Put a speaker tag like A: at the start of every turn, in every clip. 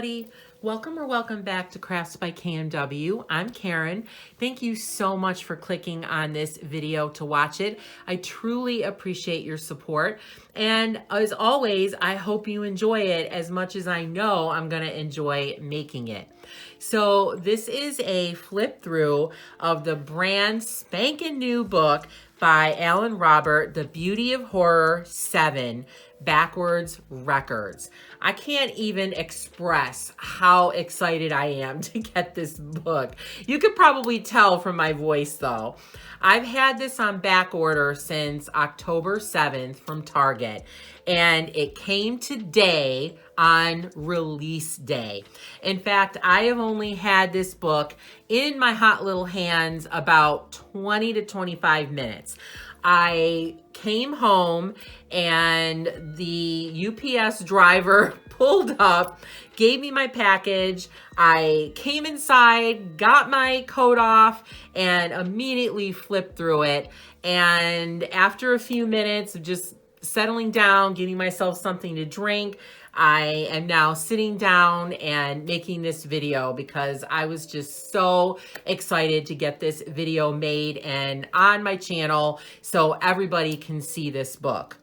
A: everybody. Welcome back to Crafts by KMW. I'm Karen. Thank you so much for clicking on this video to watch it. I truly appreciate your support. And as always, I hope you enjoy it as much as I know I'm going to enjoy making it. So this is a flip through of the brand spanking new book by Alan Robert, The Beauty of Horror 7, Backwards Records. I can't even express how excited I am to get this book. You could probably tell from my voice though. I've had this on back order since October 7th from Target, and it came today on release day. In fact, I have only had this book in my hot little hands about 20 to 25 minutes. I came home and the UPS driver pulled up, gave me my package. I came inside, got my coat off, and immediately flipped through it. And after a few minutes of just settling down, getting myself something to drink, I am now sitting down and making this video because I was just so excited to get this video made and on my channel so everybody can see this book.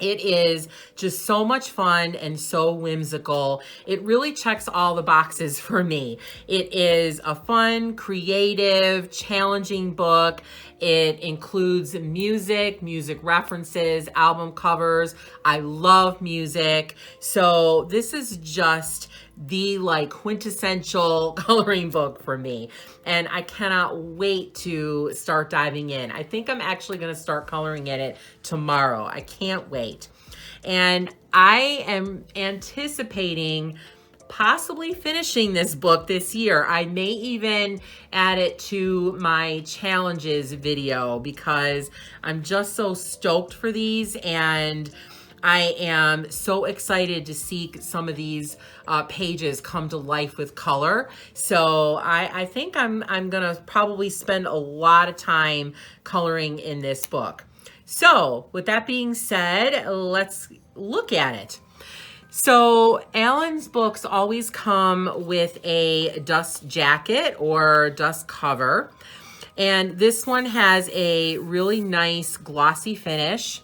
A: It is just so much fun and so whimsical. It really checks all the boxes for me. It is a fun, creative, challenging book. It includes music references, album covers. I love music. So this is just the quintessential coloring book for me. And I cannot wait to start diving in. I think I'm actually going to start coloring in it tomorrow. I can't wait. And I am anticipating possibly finishing this book this year. I may even add it to my challenges video because I'm just so stoked for these, and I am so excited to see some of these pages come to life with color. So I think I'm gonna probably spend a lot of time coloring in this book. So with that being said, let's look at it. So Alan's books always come with a dust jacket or dust cover. And this one has a really nice glossy finish,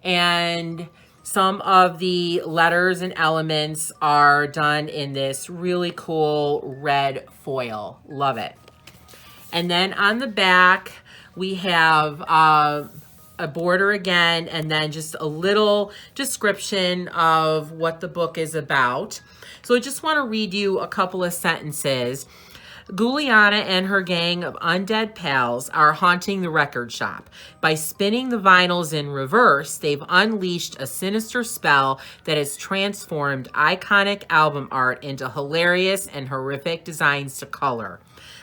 A: and some of the letters and elements are done in this really cool red foil. Love it. And then on the back, we have a border again, and then just a little description of what the book is about. So I just want to read you a couple of sentences. Guliana and her gang of undead pals are haunting the record shop. By spinning the vinyls in reverse, they've unleashed a sinister spell that has transformed iconic album art into hilarious and horrific designs to color.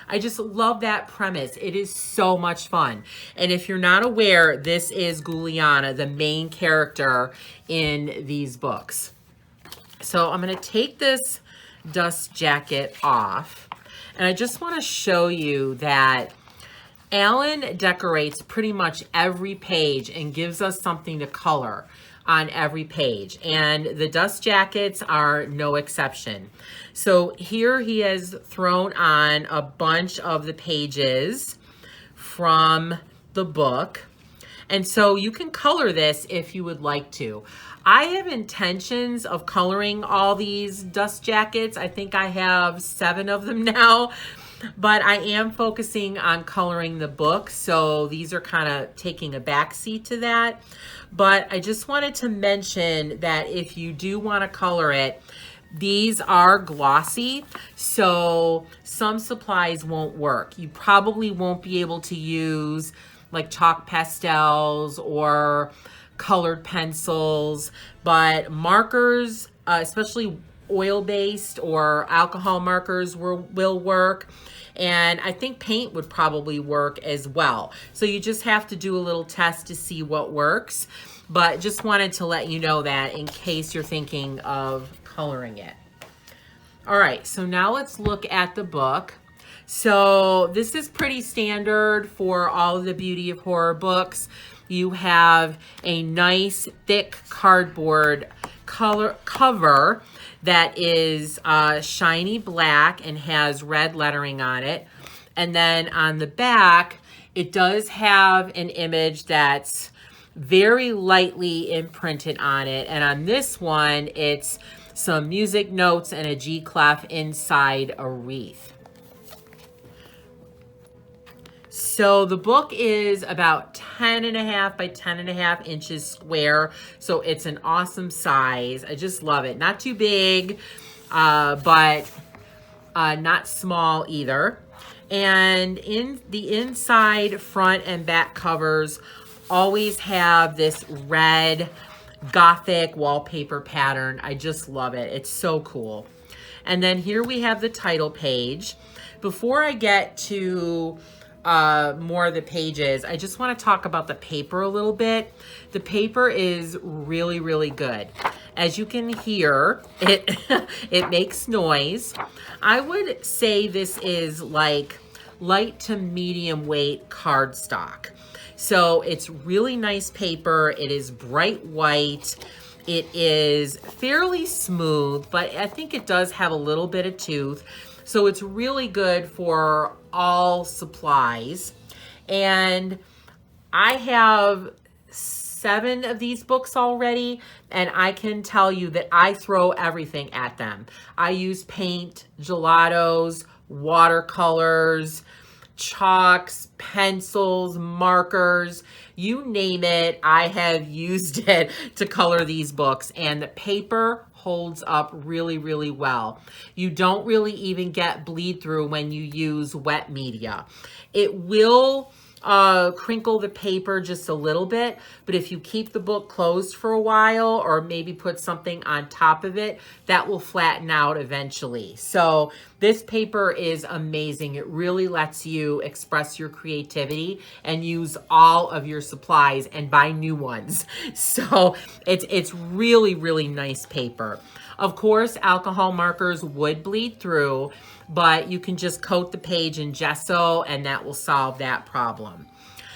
A: I just love that premise. It is so much fun. And if you're not aware, this is Guliana, the main character in these books. So I'm going to take this dust jacket off. And I just want to show you that Alan decorates pretty much every page and gives us something to color on every page. And the dust jackets are no exception. So here he has thrown on a bunch of the pages from the book. And so you can color this if you would like to. I have intentions of coloring all these dust jackets. I think I have 7 of them now, but I am focusing on coloring the book. So these are kind of taking a backseat to that. But I just wanted to mention that if you do want to color it, these are glossy, so some supplies won't work. You probably won't be able to use like chalk pastels or colored pencils, but markers, especially oil-based or alcohol markers will work. And I think paint would probably work as well. So you just have to do a little test to see what works. But just wanted to let you know that in case you're thinking of coloring it. All right, so now let's look at the book. So this is pretty standard for all of the Beauty of Horror books. You have a nice thick cardboard cover that is shiny black and has red lettering on it. And then on the back, it does have an image that's very lightly imprinted on it. And on this one, it's some music notes and a G clef inside a wreath. So the book is about 10.5 by 10.5 inches square. So it's an awesome size. I just love it. Not too big, but not small either. And in the inside, front, and back covers always have this red Gothic wallpaper pattern. I just love it. It's so cool. And then here we have the title page. Before I get to more of the pages, I just want to talk about the paper a little bit. The paper is really, really good. As you can hear, it makes noise. I would say this is like light to medium weight cardstock. So it's really nice paper. It is bright white. It is fairly smooth, but I think it does have a little bit of tooth. So it's really good for all supplies. And I have 7 of these books already, and I can tell you that I throw everything at them. I use paint, gelatos, watercolors, chalks, pencils, markers, you name it, I have used it to color these books, and the paper holds up really, really well. You don't really even get bleed through when you use wet media. It will crinkle the paper just a little bit, but if you keep the book closed for a while or maybe put something on top of it, that will flatten out eventually. So this paper is amazing. It really lets you express your creativity and use all of your supplies and buy new ones. So it's really, really nice paper. Of course, alcohol markers would bleed through, but you can just coat the page in gesso and that will solve that problem.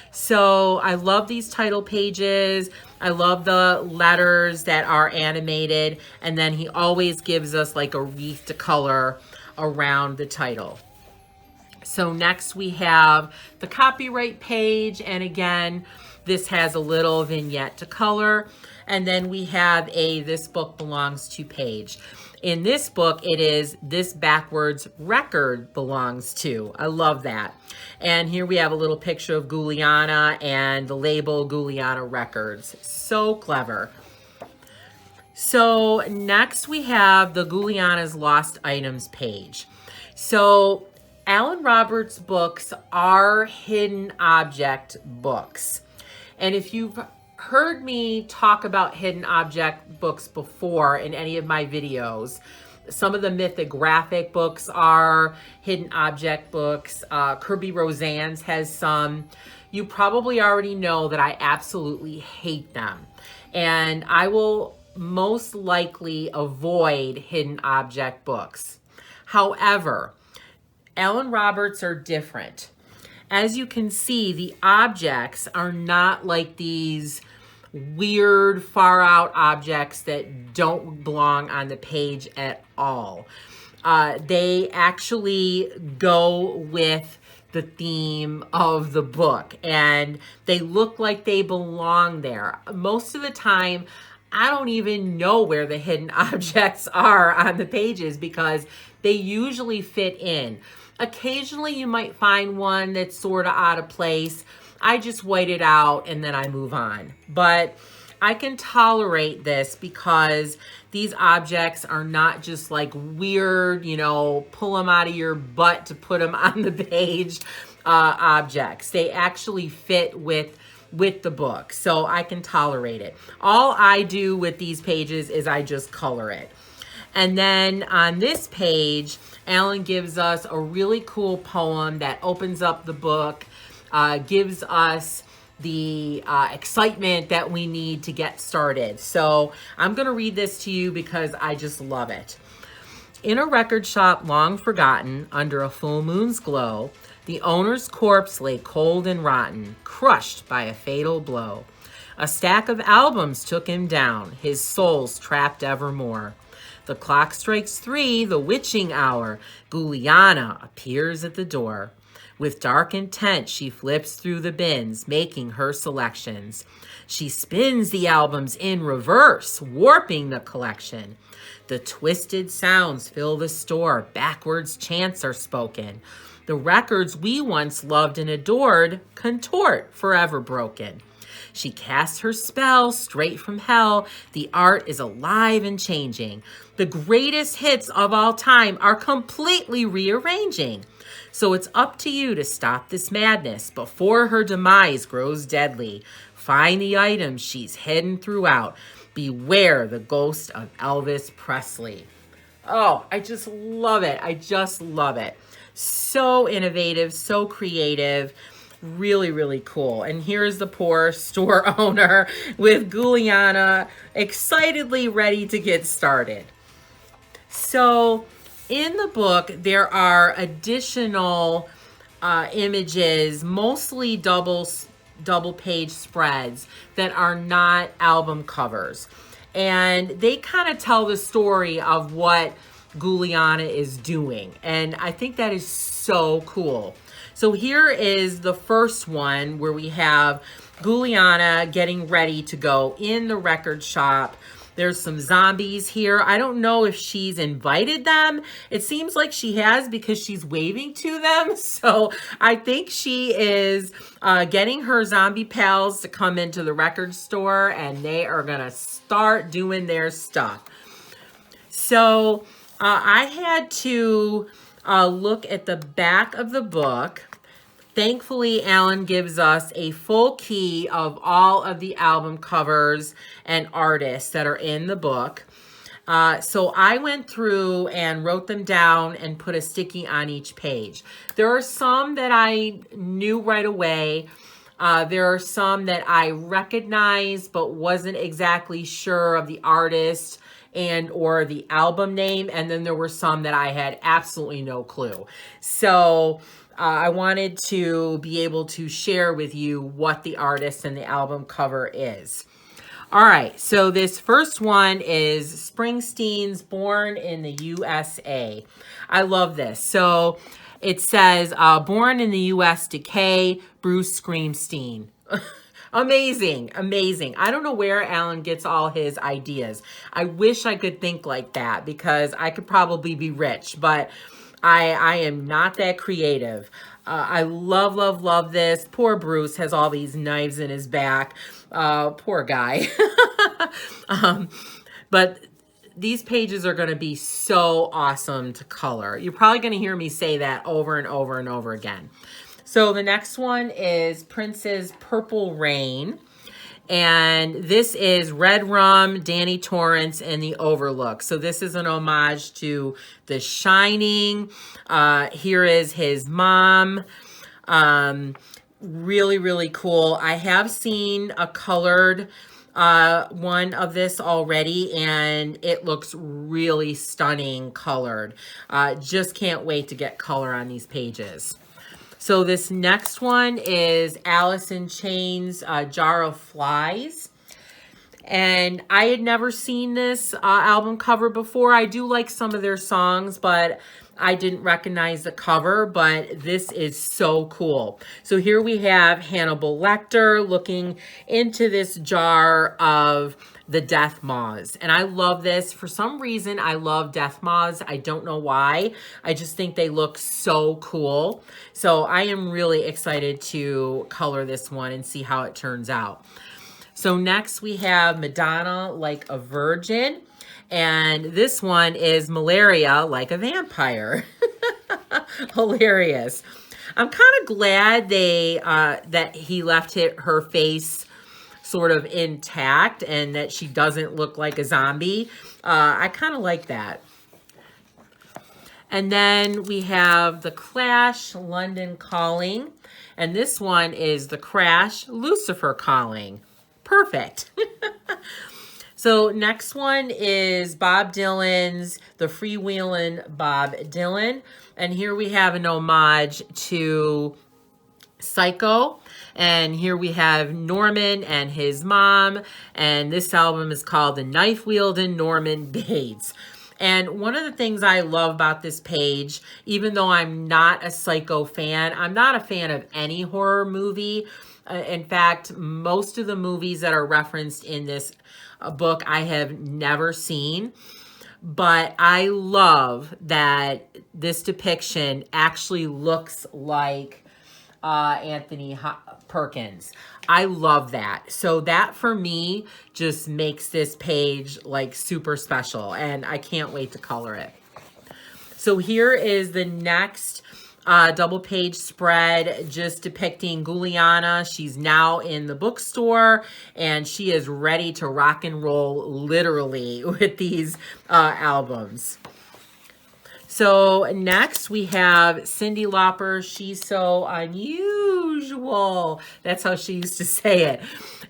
A: So I love these title pages. I love the letters that are animated. And then he always gives us like a wreath to color around the title. So next we have the copyright page. And again, this has a little vignette to color. And then we have a This Book Belongs To page. In this book, it is This Backwards Record Belongs To. I love that. And here we have a little picture of Guliana and the label Guliana Records. So clever. So next we have the Guliana's Lost Items page. So Alan Roberts books are hidden object books. And if you've heard me talk about hidden object books before in any of my videos, some of the mythographic books are hidden object books. Kirby Roseanne's has some. You probably already know that I absolutely hate them. And I will most likely avoid hidden object books. However, Alan Roberts are different. As you can see, the objects are not like these weird, far out objects that don't belong on the page at all. They actually go with the theme of the book and they look like they belong there. Most of the time, I don't even know where the hidden objects are on the pages because they usually fit in. Occasionally you might find one that's sort of out of place. I just white it out and then I move on. But I can tolerate this because these objects are not just like weird, you know, pull them out of your butt to put them on the page objects. They actually fit with the book, so I can tolerate it. All I do with these pages is I just color it. And then on this page, Alan gives us a really cool poem that opens up the book, gives us the excitement that we need to get started. So I'm going to read this to you because I just love it. In a record shop long forgotten, under a full moon's glow, the owner's corpse lay cold and rotten, crushed by a fatal blow. A stack of albums took him down, his soul's trapped evermore. The clock strikes 3, the witching hour. Guliana appears at the door. With dark intent, she flips through the bins, making her selections. She spins the albums in reverse, warping the collection. The twisted sounds fill the store, backwards chants are spoken. The records we once loved and adored contort, forever broken. She casts her spell straight from hell. The art is alive and changing. The greatest hits of all time are completely rearranging. So it's up to you to stop this madness before her demise grows deadly. Find the items she's hidden throughout. Beware the ghost of Elvis Presley. Oh, I just love it. I just love it. So innovative, so creative. Really, really cool. And here's the poor store owner with Guliana excitedly ready to get started. So in the book, there are additional images, mostly double page spreads that are not album covers. And they kind of tell the story of what Guliana is doing. And I think that is so cool. So here is the first one where we have Guliana getting ready to go in the record shop. There's some zombies here. I don't know if she's invited them. It seems like she has because she's waving to them. So I think she is getting her zombie pals to come into the record store and they are going to start doing their stuff. So I had to look at the back of the book. Thankfully, Alan gives us a full key of all of the album covers and artists that are in the book. So I went through and wrote them down and put a sticky on each page. There are some that I knew right away. There are some that I recognized but wasn't exactly sure of the artist and or the album name. And then there were some that I had absolutely no clue. So I wanted to be able to share with you what the artist and the album cover is. All right, so this first one is Springsteen's Born in the USA. I love this. So it says, born in the U.S. Decay, Bruce Springsteen. Amazing, amazing. I don't know where Alan gets all his ideas. I wish I could think like that because I could probably be rich, but I am not that creative. I love, love, love this. Poor Bruce has all these knives in his back. Poor guy. But these pages are going to be so awesome to color. You're probably going to hear me say that over and over and over again. So the next one is Prince's Purple Rain. And this is Red Rum, Danny Torrance, and The Overlook. So this is an homage to The Shining. Here is his mom. Really, really cool. I have seen a colored one of this already, and it looks really stunning colored. Just can't wait to get color on these pages. So this next one is Alice in Chains' Jar of Flies. And I had never seen this album cover before. I do like some of their songs, but I didn't recognize the cover, but this is so cool. So here we have Hannibal Lecter looking into this jar of the death moths. And I love this. For some reason, I love death moths. I don't know why. I just think they look so cool. So I am really excited to color this one and see how it turns out. So next we have Madonna Like a Virgin. And this one is Malaria Like a Vampire. Hilarious. I'm kind of glad that he left her face sort of intact and that she doesn't look like a zombie. I kind of like that. And then we have The Clash, London Calling. And this one is The Crash, Lucifer Calling. Perfect. So next one is Bob Dylan's The Freewheelin' Bob Dylan. And here we have an homage to Psycho. And here we have Norman and his mom. And this album is called The Knife Wieldin' Norman Bates. And one of the things I love about this page, even though I'm not a Psycho fan, I'm not a fan of any horror movie. In fact, most of the movies that are referenced in this book I have never seen. But I love that this depiction actually looks like Anthony Perkins. I love that. So that for me just makes this page like super special, and I can't wait to color it. So here is the next double page spread just depicting Guliana. She's now in the bookstore and she is ready to rock and roll literally with these albums. So next we have Cyndi Lauper. She's so unusual. That's how she used to say it.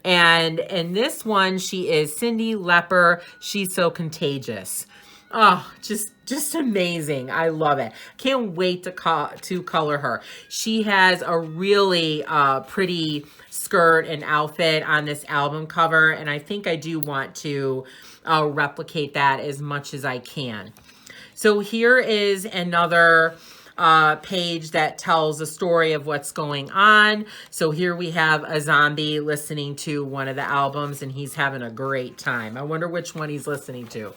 A: And in this one, she is Cyndi Lauper. She's so contagious. Oh, just amazing. I love it. Can't wait to color her. She has a really pretty skirt and outfit on this album cover, and I think I do want to replicate that as much as I can. So here is another page that tells the story of what's going on. So here we have a zombie listening to one of the albums, and he's having a great time. I wonder which one he's listening to.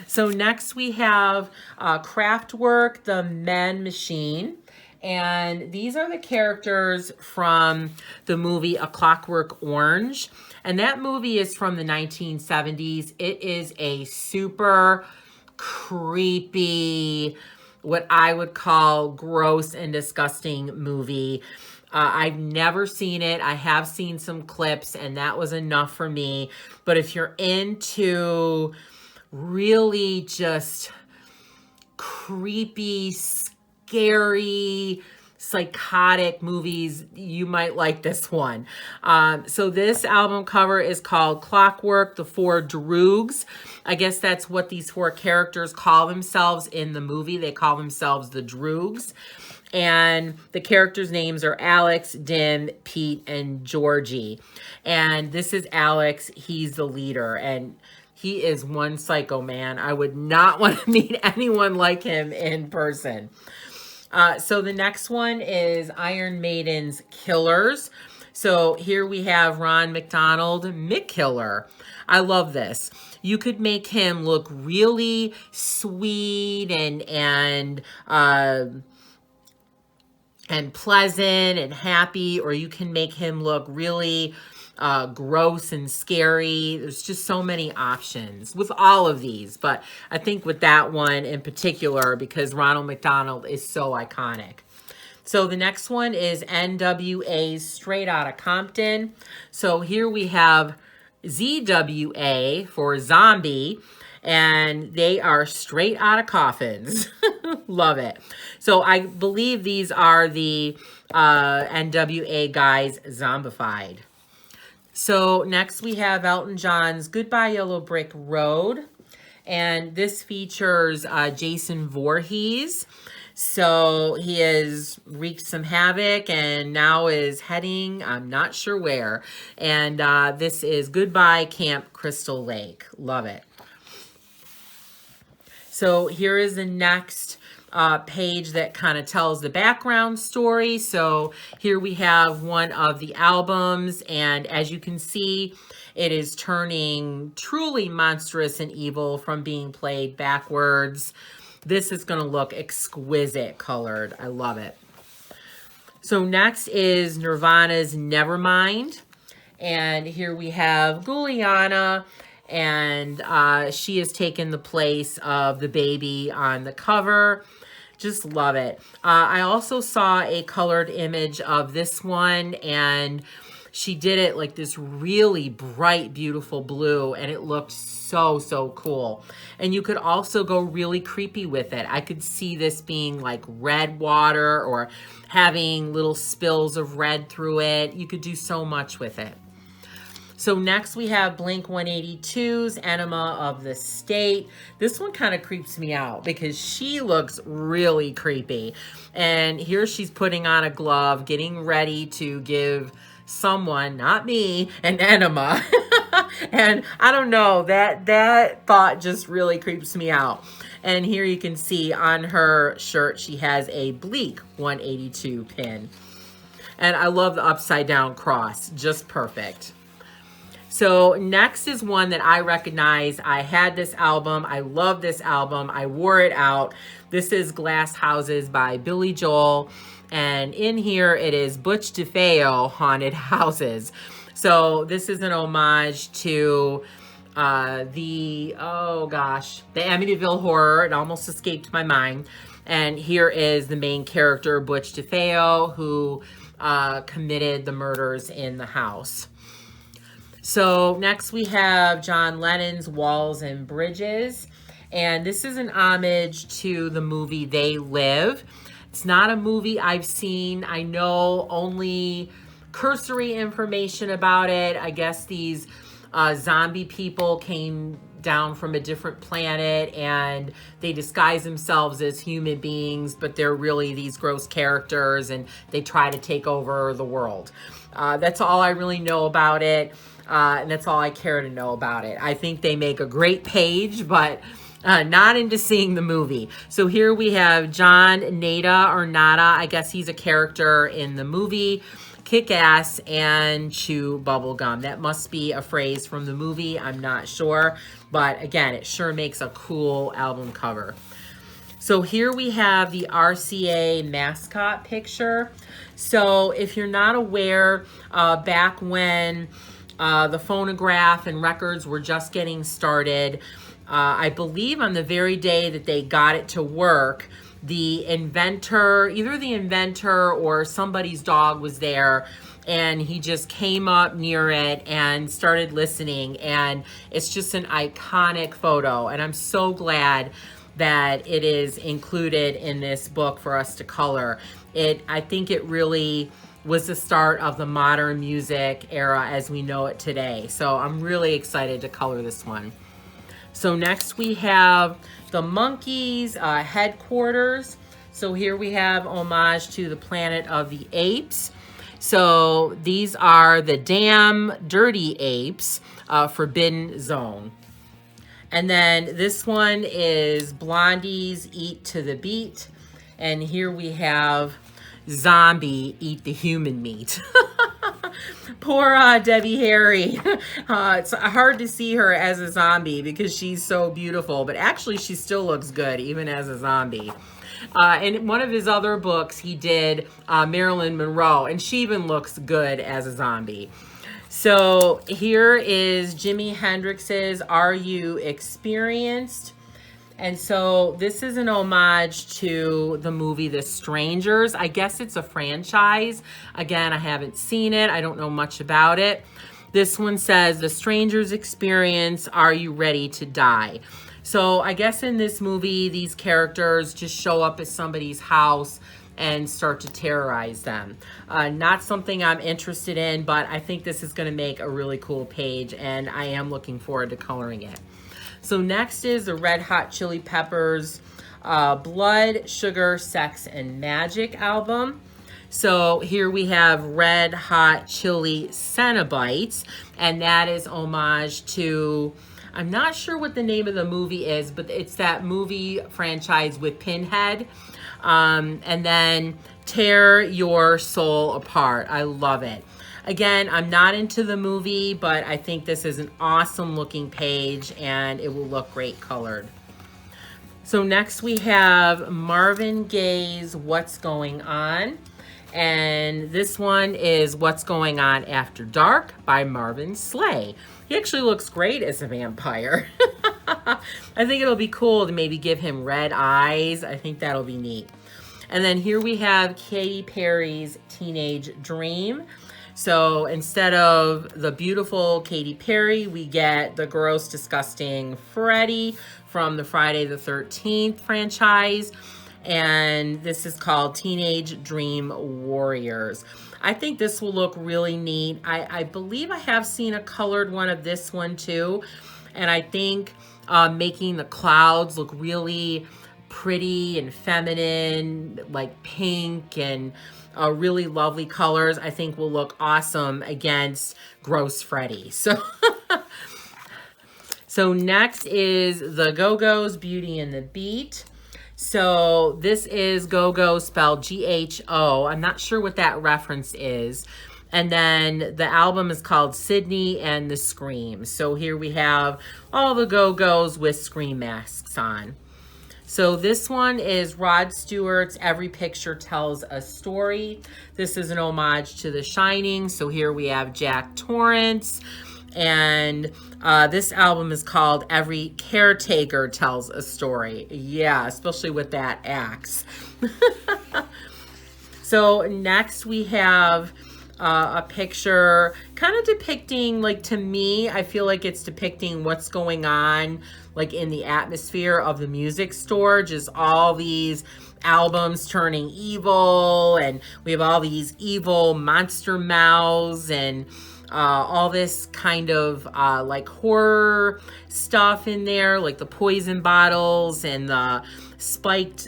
A: So next we have Kraftwerk, the Men Machine. And these are the characters from the movie A Clockwork Orange. And that movie is from the 1970s. It is a super creepy, what I would call gross and disgusting movie. I've never seen it. I have seen some clips, and that was enough for me. But if you're into really just creepy, scary, psychotic movies, you might like this one. So this album cover is called Clockwork, the Four Droogs. I guess that's what these four characters call themselves in the movie. They call themselves the Droogs. And the characters' names are Alex, Dim, Pete, and Georgie. And this is Alex. He's the leader. And he is one psycho man. I would not want to meet anyone like him in person. So the next one is Iron Maiden's Killers. So here we have Ron McDonald, Mick Killer. I love this. You could make him look really sweet and pleasant and happy, or you can make him look really gross and scary. There's just so many options with all of these, but I think with that one in particular, because Ronald McDonald is so iconic. So the next one is NWA's Straight Outta Compton. So here we have ZWA for zombie, and they are straight out of coffins. Love it. So I believe these are the NWA guys zombified. So next we have Elton John's Goodbye Yellow Brick Road. And this features Jason Voorhees. So he has wreaked some havoc and now is heading, I'm not sure where. And this is Goodbye Camp Crystal Lake. Love it. So here is the next page that kind of tells the background story. So here we have one of the albums, and as you can see, it is turning truly monstrous and evil from being played backwards. This is going to look exquisite colored. I love it. So next is Nirvana's Nevermind, and here we have Guliana, and she has taken the place of the baby on the cover. Just love it. I also saw a colored image of this one, and she did it like this really bright, beautiful blue, and it looked so, so cool. And you could also go really creepy with it. I could see this being like red water or having little spills of red through it. You could do so much with it. So next we have Blink-182's Enema of the State. This one kind of creeps me out because she looks really creepy. And here she's putting on a glove, getting ready to give someone, not me, an enema. And I don't know, that thought just really creeps me out. And here you can see on her shirt, she has a Bleak 182 pin. And I love the upside down cross, just perfect. So next is one that I recognize. I had this album. I love this album. I wore it out. This is Glass Houses by Billy Joel. And in here it is Butch DeFeo Haunted Houses. So this is an homage to the Amityville Horror. It almost escaped my mind. And here is the main character, Butch DeFeo, who committed the murders in the house. So next we have John Lennon's Walls and Bridges. And this is an homage to the movie They Live. It's not a movie I've seen. I know only cursory information about it. I guess these zombie people came down from a different planet and they disguise themselves as human beings, but they're really these gross characters and they try to take over the world. That's all I really know about it. And that's all I care to know about it. I think they make a great page, but not into seeing the movie. So here we have John Nada or Nada. I guess he's a character in the movie. Kick ass and chew bubble gum. That must be a phrase from the movie. I'm not sure. But again, it sure makes a cool album cover. So here we have the RCA mascot picture. So if you're not aware, back when the phonograph and records were just getting started, I believe on the very day that they got it to work, the inventor, either the inventor or somebody's dog was there, and he just came up near it and started listening, and it's just an iconic photo, and I'm so glad that it is included in this book for us to color. I think it really was the start of the modern music era as we know it today. So I'm really excited to color this one. So next we have the Monkees headquarters. So here we have homage to the Planet of the Apes. So these are the Damn Dirty Apes, Forbidden Zone. And then this one is Blondie's Eat to the Beat. And here we have Zombie Eat the Human Meat. Poor Debbie Harry. It's hard to see her as a zombie because she's so beautiful, but actually she still looks good even as a zombie. In one of his other books, he did Marilyn Monroe, and she even looks good as a zombie. So here is Jimi Hendrix's Are You Experienced? And so this is an homage to the movie The Strangers. I guess it's a franchise. Again, I haven't seen it. I don't know much about it. This one says, The Strangers Experience, Are You Ready to Die? So I guess in this movie, these characters just show up at somebody's house and start to terrorize them. Not something I'm interested in, but I think this is going to make a really cool page, and I am looking forward to coloring it. So next is the Red Hot Chili Peppers Blood, Sugar, Sex, and Magic album. So here we have Red Hot Chili Cenobites, and that is homage to, I'm not sure what the name of the movie is, but it's that movie franchise with Pinhead. And then Tear Your Soul Apart. I love it. Again, I'm not into the movie, but I think this is an awesome looking page and it will look great colored. So next we have Marvin Gaye's What's Going On. And this one is What's Going On After Dark by Marvin Slay. He actually looks great as a vampire. I think it'll be cool to maybe give him red eyes. I think that'll be neat. And then here we have Katy Perry's Teenage Dream. So instead of the beautiful Katy Perry, we get the gross, disgusting Freddy from the Friday the 13th franchise. And this is called Teenage Dream Warriors. I think this will look really neat. I believe I have seen a colored one of this one too. And I think making the clouds look really pretty and feminine, like pink and really lovely colors, I think will look awesome against gross Freddy. So So next is the Go-Go's Beauty and the Beat. So this is Go-Go spelled G-H-O. I'm not sure what that reference is. And then the album is called Sydney and the Scream. So here we have all the Go-Go's with scream masks on. So this one is Rod Stewart's Every Picture Tells a Story. This is an homage to The Shining. So here we have Jack Torrance. And this album is called Every Caretaker Tells a Story. Yeah, especially with that axe. So next we have a picture kind of depicting, like, to me, I feel like it's depicting what's going on, like, in the atmosphere of the music store. Just all these albums turning evil, and we have all these evil monster mouths and all this kind of like horror stuff in there, like the poison bottles and the spiked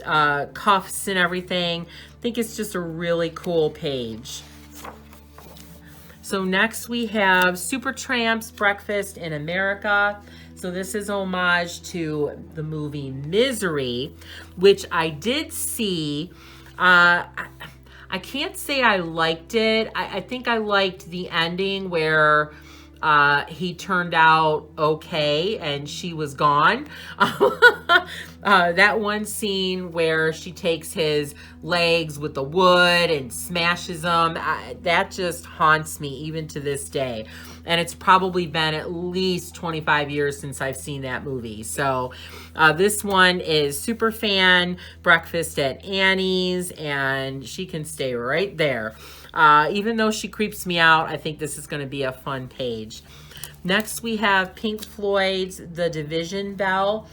A: cuffs and everything. I think it's just a really cool page. So next we have Supertramp's Breakfast in America. So this is homage to the movie Misery, which I did see. I can't say I liked it. I think I liked the ending where he turned out okay and she was gone. That one scene where she takes his legs with the wood and smashes them, that just haunts me even to this day. And it's probably been at least 25 years since I've seen that movie. So this one is Superfan Breakfast at Annie's, and she can stay right there. Even though she creeps me out, I think this is going to be a fun page. Next, we have Pink Floyd's The Division Bell.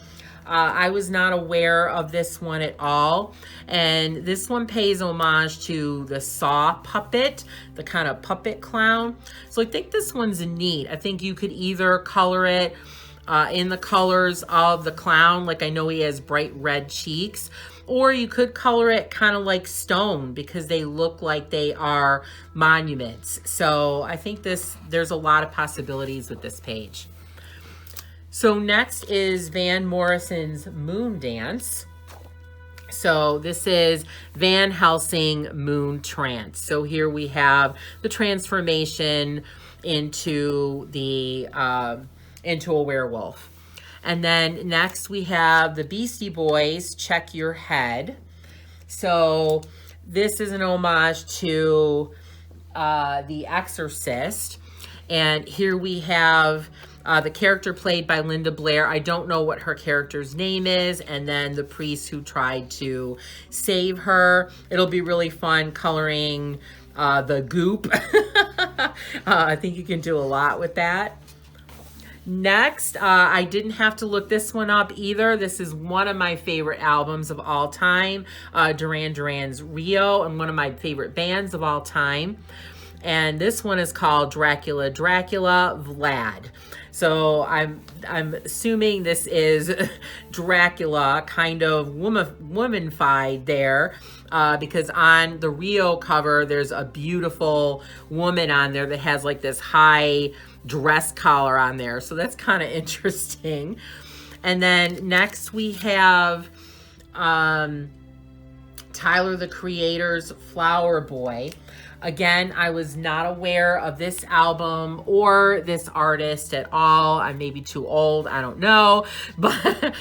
A: I was not aware of this one at all. And this one pays homage to the Saw puppet, the kind of puppet clown. So I think this one's neat. I think you could either color it in the colors of the clown, like I know he has bright red cheeks, or you could color it kind of like stone because they look like they are monuments. So I think there's a lot of possibilities with this page. So next is Van Morrison's Moon Dance. So this is Van Helsing Moon Trance. So here we have the transformation into into a werewolf. And then next we have the Beastie Boys, Check Your Head. So this is an homage to The Exorcist. And here we have the character played by Linda Blair. I don't know what her character's name is. And then the priest who tried to save her. It'll be really fun coloring the goop. I think you can do a lot with that. Next, I didn't have to look this one up either. This is one of my favorite albums of all time, Duran Duran's Rio, and one of my favorite bands of all time. And this one is called Dracula, Dracula, Vlad. So I'm assuming this is Dracula kind of womanified there, because on the Rio cover, there's a beautiful woman on there that has like this high dress collar on there. So that's kind of interesting. And then next we have Tyler, the Creator's Flower Boy. Again, I was not aware of this album or this artist at all. I may be too old, I don't know. But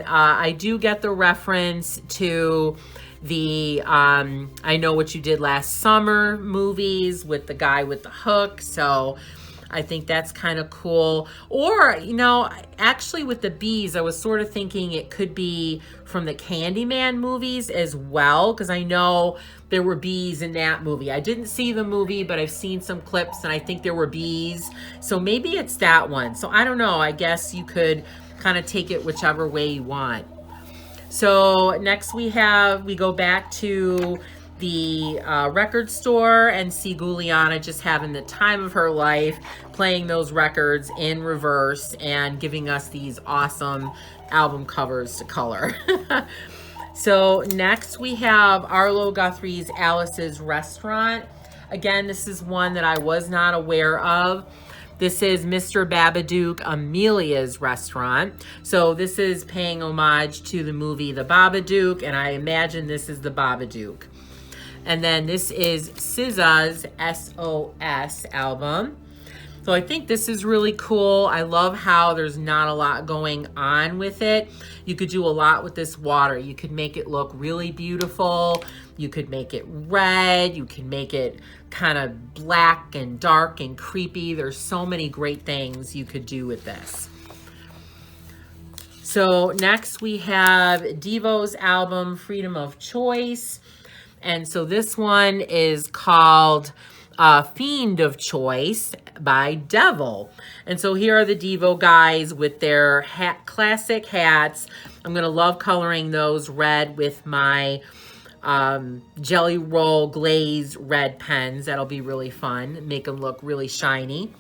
A: I do get the reference to the I Know What You Did Last Summer movies with the guy with the hook. So I think that's kind of cool. Or, you know, actually with the bees, I was sort of thinking it could be from the Candyman movies as well, because I know there were bees in that movie. I didn't see the movie, but I've seen some clips and I think there were bees. So maybe it's that one. So I don't know. I guess you could kind of take it whichever way you want. So next we go back to the record store and see Guliana just having the time of her life, playing those records in reverse and giving us these awesome album covers to color. So next we have Arlo Guthrie's Alice's Restaurant. Again, this is one that I was not aware of. This is Mr. Babadook Amelia's restaurant. So this is paying homage to the movie The Babadook, and I imagine this is the Babadook. And then this is SZA's SOS album. So I think this is really cool. I love how there's not a lot going on with it. You could do a lot with this water. You could make it look really beautiful. You could make it red. You can make it kind of black and dark and creepy. There's so many great things you could do with this. So next we have Devo's album, Freedom of Choice. And so this one is called Fiend of Choice by Devil. And so here are the Devo guys with their classic hats. I'm going to love coloring those red with my Jelly Roll Glaze red pens. That'll be really fun. Make them look really shiny.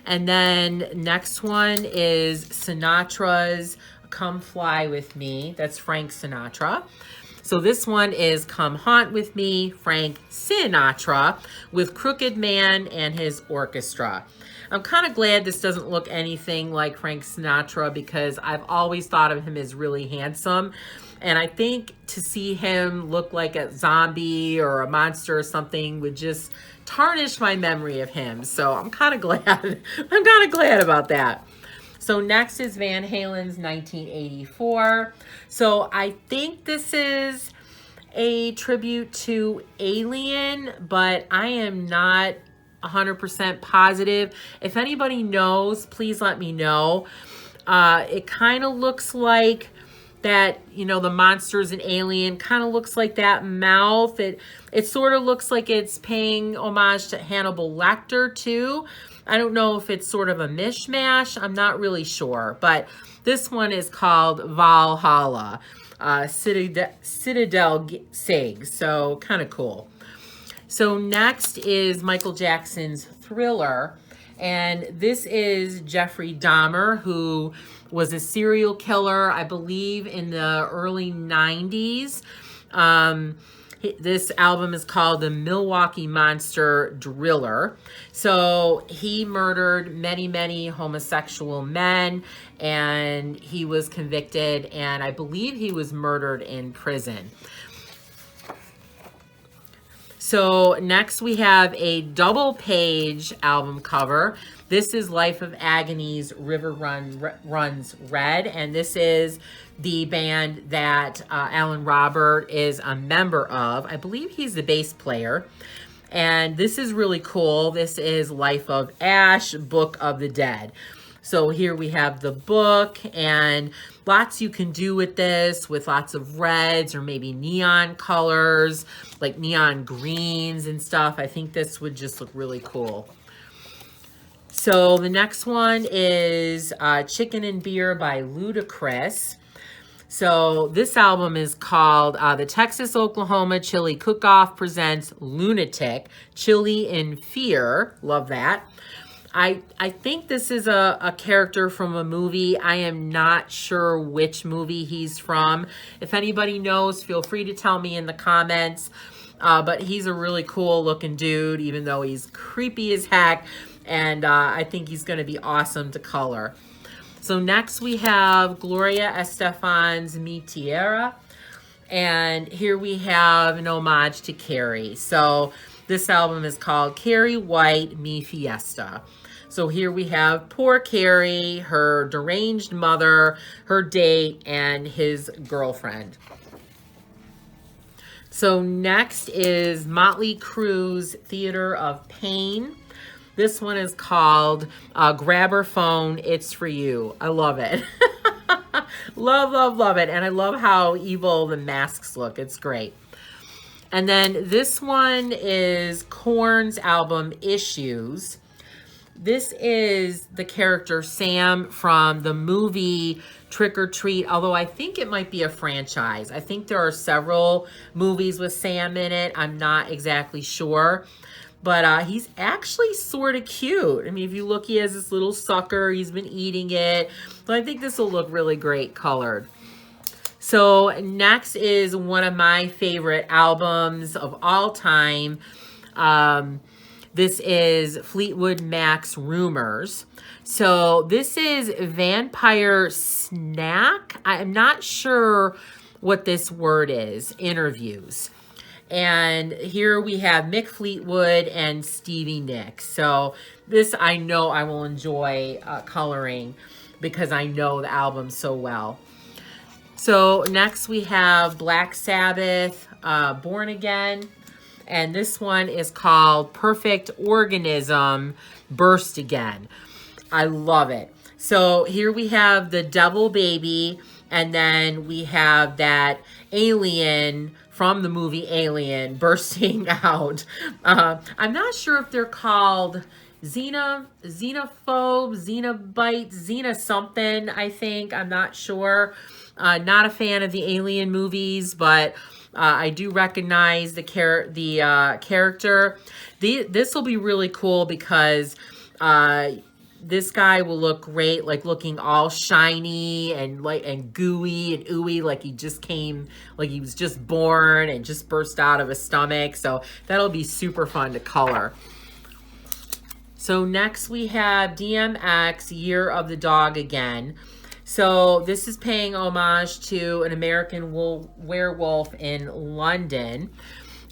A: And then next one is Sinatra's Come Fly With Me. That's Frank Sinatra. So this one is Come Haunt With Me, Frank Sinatra, with Crooked Man and his orchestra. I'm kind of glad this doesn't look anything like Frank Sinatra because I've always thought of him as really handsome. And I think to see him look like a zombie or a monster or something would just tarnish my memory of him. So I'm kind of glad. I'm kind of glad about that. So next is Van Halen's 1984. So I think this is a tribute to Alien, but I am not 100% positive. If anybody knows, please let me know. It kind of looks like that, you know, the monsters in Alien kind of looks like that mouth. It sort of looks like it's paying homage to Hannibal Lecter too. I don't know if it's sort of a mishmash. I'm not really sure. But this one is called Valhalla, Citadel Sig. So kind of cool. So next is Michael Jackson's Thriller. And this is Jeffrey Dahmer, who was a serial killer, I believe, in the early 90s. This album is called The Milwaukee Monster Driller. So he murdered many, many homosexual men, and he was convicted, and I believe he was murdered in prison. So next we have a double page album cover. This is Life of Agony's River Runs Red, and this is the band that Alan Robert is a member of. I believe he's the bass player. And this is really cool. This is Life of Ash, Book of the Dead. So here we have the book, and lots you can do with this, with lots of reds or maybe neon colors, like neon greens and stuff. I think this would just look really cool. So the next one is Chicken and Beer by Ludacris. So this album is called The Texas-Oklahoma Chili Cook-Off presents Lunatic, Chili in Fear. Love that. I think this is a character from a movie. I am not sure which movie he's from. If anybody knows, feel free to tell me in the comments. But he's a really cool looking dude, even though he's creepy as heck. And I think he's going to be awesome to color. So next we have Gloria Estefan's Mi Tierra. And here we have an homage to Carrie. So this album is called Carrie White, Mi Fiesta. So here we have poor Carrie, her deranged mother, her date, and his girlfriend. So next is Motley Crue's Theater of Pain. This one is called Grab Her Phone, It's For You. I love it. Love, love, love it. And I love how evil the masks look. It's great. And then this one is Korn's album Issues. This is the character Sam from the movie Trick or Treat, although I think it might be a franchise. I think there are several movies with Sam in it. I'm not exactly sure. But he's actually sort of cute. I mean, if you look, he has this little sucker. He's been eating it. So I think this will look really great colored. So next is one of my favorite albums of all time. This is Fleetwood Mac's Rumors. So this is Vampire Snack. I'm not sure what this word is. Interviews. And here we have Mick Fleetwood and Stevie Nicks. So this I know I will enjoy coloring because I know the album so well. So next we have Black Sabbath, Born Again. And this one is called Perfect Organism, Burst Again. I love it. So here we have the Devil Baby, and then we have that alien from the movie Alien bursting out. I'm not sure if they're called xenophobe, xenobite, xena something, I think. I'm not sure. Not a fan of the Alien movies, but I do recognize the character. This will be really cool because this guy will look great, like looking all shiny and gooey and ooey, like he just came, like he was just born and just burst out of his stomach. So that'll be super fun to color. So next we have DMX, Year of the Dog Again. So this is paying homage to an American werewolf in London.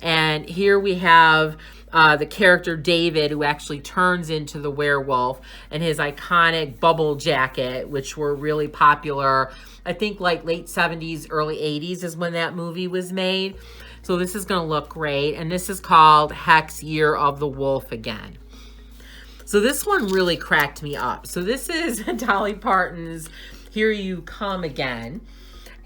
A: And here we have the character David, who actually turns into the werewolf, and his iconic bubble jacket, which were really popular. I think like late 70s, early 80s is when that movie was made. So this is going to look great. And this is called Hex, Year of the Wolf Again. So this one really cracked me up. So this is Dolly Parton's Here You Come Again.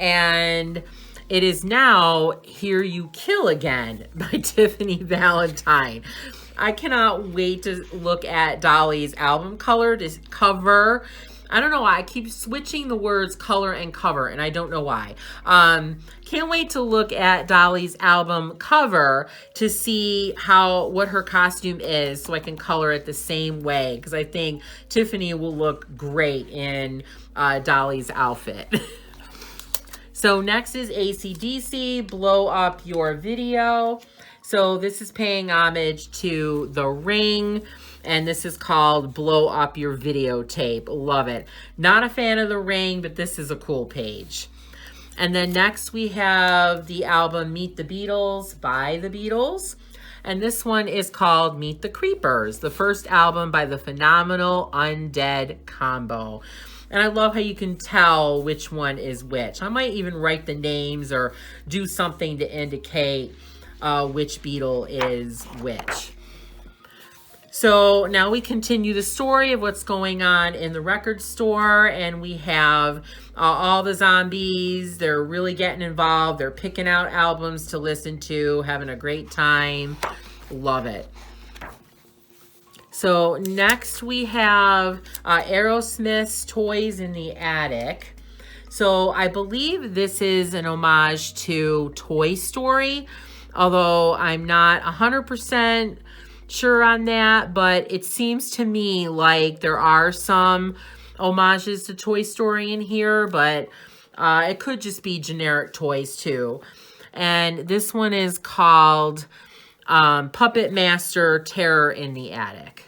A: And it is now Here You Kill Again by Tiffany Valentine. I cannot wait to look at Dolly's album cover. I don't know why. I keep switching the words color and cover, and I don't know why. Can't wait to look at Dolly's album cover to see what her costume is so I can color it the same way, because I think Tiffany will look great in Dolly's outfit. So next is AC/DC, Blow Up Your Video. So this is paying homage to The Ring, and this is called Blow Up Your Videotape. Love it. Not a fan of The Ring, but this is a cool page. And then next we have the album Meet the Beatles by the Beatles. And this one is called Meet the Creepers, the first album by the phenomenal Undead Combo. And I love how you can tell which one is which. I might even write the names or do something to indicate which Beatle is which. So now we continue the story of what's going on in the record store, and we have all the zombies. They're really getting involved. They're picking out albums to listen to, having a great time. Love it. So next we have Aerosmith's Toys in the Attic. So I believe this is an homage to Toy Story, although I'm not 100% sure on that, but it seems to me like there are some homages to Toy Story in here, but it could just be generic toys too. And this one is called Puppet Master Terror in the Attic.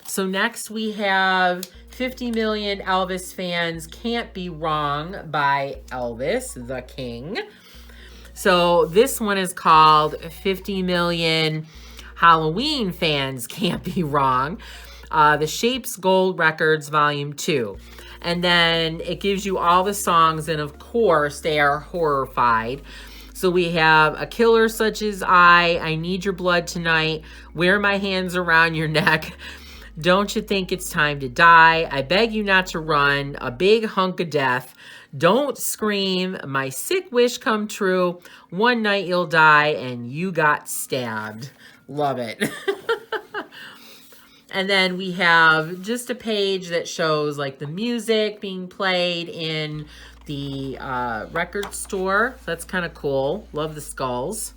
A: So next we have 50 Million Elvis Fans Can't Be Wrong by Elvis, the King. So this one is called 50 Million Halloween Fans Can't Be Wrong. The Shapes Gold Records Volume 2. And then it gives you all the songs, and of course they are horrified. So we have A Killer Such as I Need Your Blood Tonight, Wear My Hands Around Your Neck, Don't You Think It's Time to Die, I Beg You Not to Run, A Big Hunk of Death, Don't Scream, My Sick Wish Come True, One Night You'll Die, and You Got Stabbed. Love it. And then we have just a page that shows like the music being played in the record store. So that's kind of cool. Love the skulls.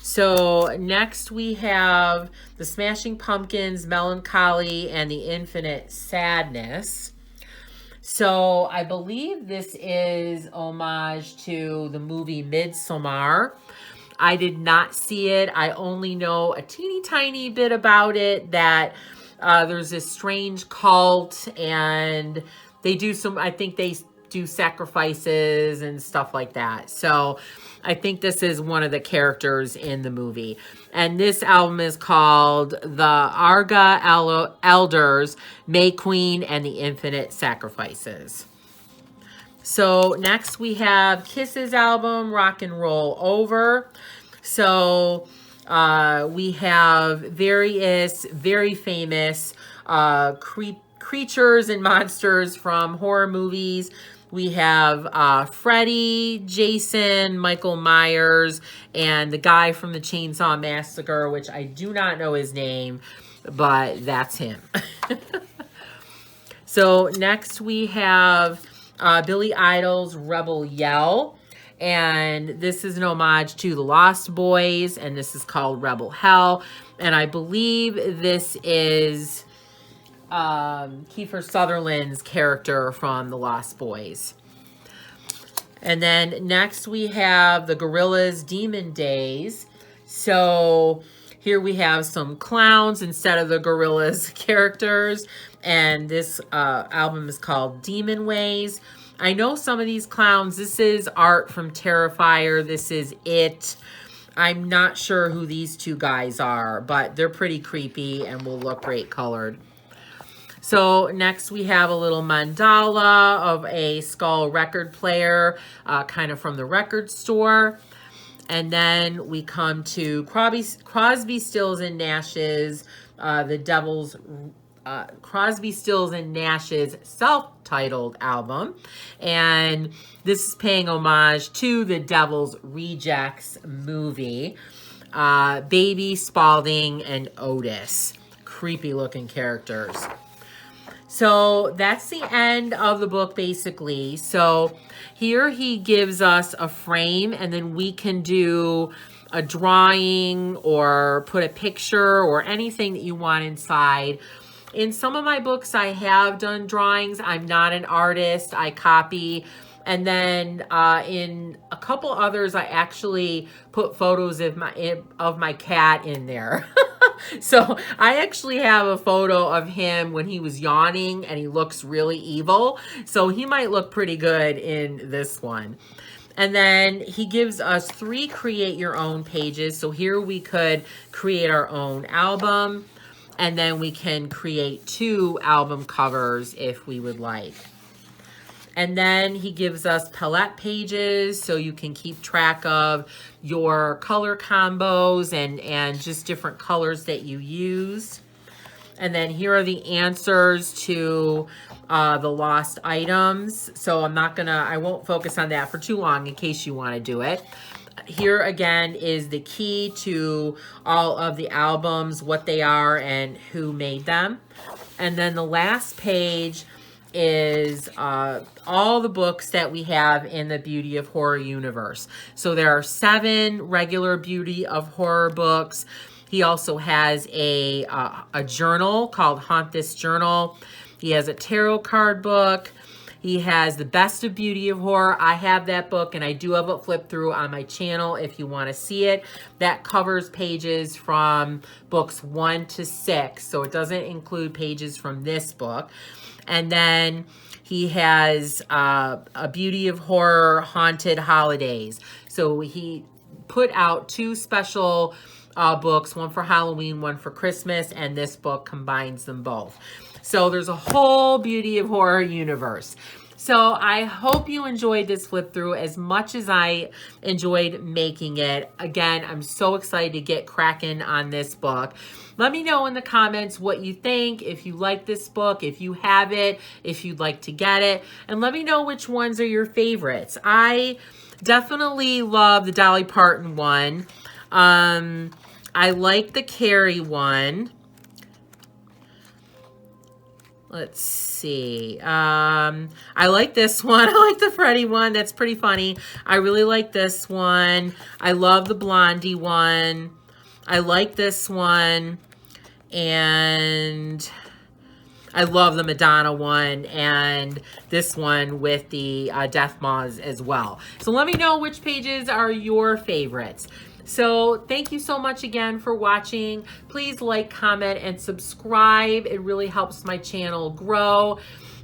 A: So next we have the Smashing Pumpkins, Melancholy, and the Infinite Sadness. So I believe this is homage to the movie Midsommar. I did not see it. I only know a teeny tiny bit about it, that there's this strange cult and they do some, I think they do sacrifices and stuff like that. So I think this is one of the characters in the movie. And this album is called The Arga Elders, May Queen and the Infinite Sacrifices. So next we have Kiss's album, Rock and Roll Over. So we have various very famous creatures and monsters from horror movies. We have Freddy, Jason, Michael Myers, and the guy from the Chainsaw Massacre, which I do not know his name, but that's him. So next we have Billy Idol's Rebel Yell. And this is an homage to the Lost Boys, and this is called Rebel Hell. And I believe this is Kiefer Sutherland's character from the Lost Boys. And then next we have the Gorillaz Demon Days. So here we have some clowns instead of the Gorillaz characters. And this album is called Demon Ways. I know some of these clowns. This is Art from Terrifier. This is It. I'm not sure who these two guys are, but they're pretty creepy and will look great colored. So next we have a little mandala of a skull record player, kind of from the record store. And then we come to Crosby, Stills and Nash's, the Devil's Crosby, Stills and Nash's self-titled album, and this is paying homage to the Devil's Rejects movie. Baby, Spalding, and Otis, creepy looking characters. So that's the end of the book basically. So here he gives us a frame, and then we can do a drawing or put a picture or anything that you want inside. In some of my books, I have done drawings. I'm not an artist. I copy. And then in a couple others, I actually put photos of my cat in there. So I actually have a photo of him when he was yawning, and he looks really evil. So he might look pretty good in this one. And then he gives us 3 create your own pages. So here we could create our own album. And then we can create 2 album covers if we would like. And then he gives us palette pages so you can keep track of your color combos and just different colors that you use. And then here are the answers to the lost items. So I won't focus on that for too long in case you want to do it. Here again is the key to all of the albums, what they are and who made them. And then the last page is all the books that we have in the Beauty of Horror universe. So there are 7 regular Beauty of Horror books. He also has a journal called Haunt This Journal. He has a tarot card book. He has the Best of Beauty of Horror. I have that book, and I do have it flipped through on my channel if you want to see it. That covers pages from books 1 to 6, so it doesn't include pages from this book. And then he has a Beauty of Horror Haunted Holidays. So he put out 2 special books, one for Halloween, one for Christmas, and this book combines them both. So there's a whole Beauty of Horror universe. So I hope you enjoyed this flip through as much as I enjoyed making it. Again, I'm so excited to get cracking on this book. Let me know in the comments what you think, if you like this book, if you have it, if you'd like to get it, and let me know which ones are your favorites. I definitely love the Dolly Parton one. I like the Carrie one. Let's see. I like this one. I like the Freddy one. That's pretty funny. I really like this one. I love the Blondie one. I like this one. And I love the Madonna one and this one with the Death Moths as well. So let me know which pages are your favorites. So thank you so much again for watching. Please like, comment, and subscribe. It really helps my channel grow.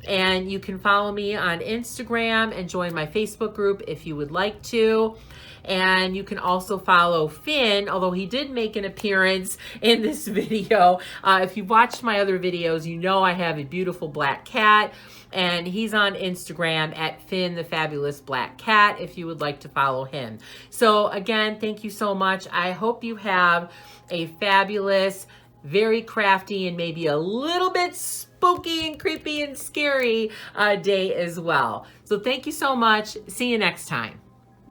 A: And you can follow me on Instagram and join my Facebook group if you would like to. And you can also follow Finn, although he did make an appearance in this video. If you've watched my other videos, you know I have a beautiful black cat. And he's on Instagram at Finn the Fabulous Black Cat if you would like to follow him. So again, thank you so much. I hope you have a fabulous, very crafty, and maybe a little bit spooky and creepy and scary day as well. So thank you so much. See you next time.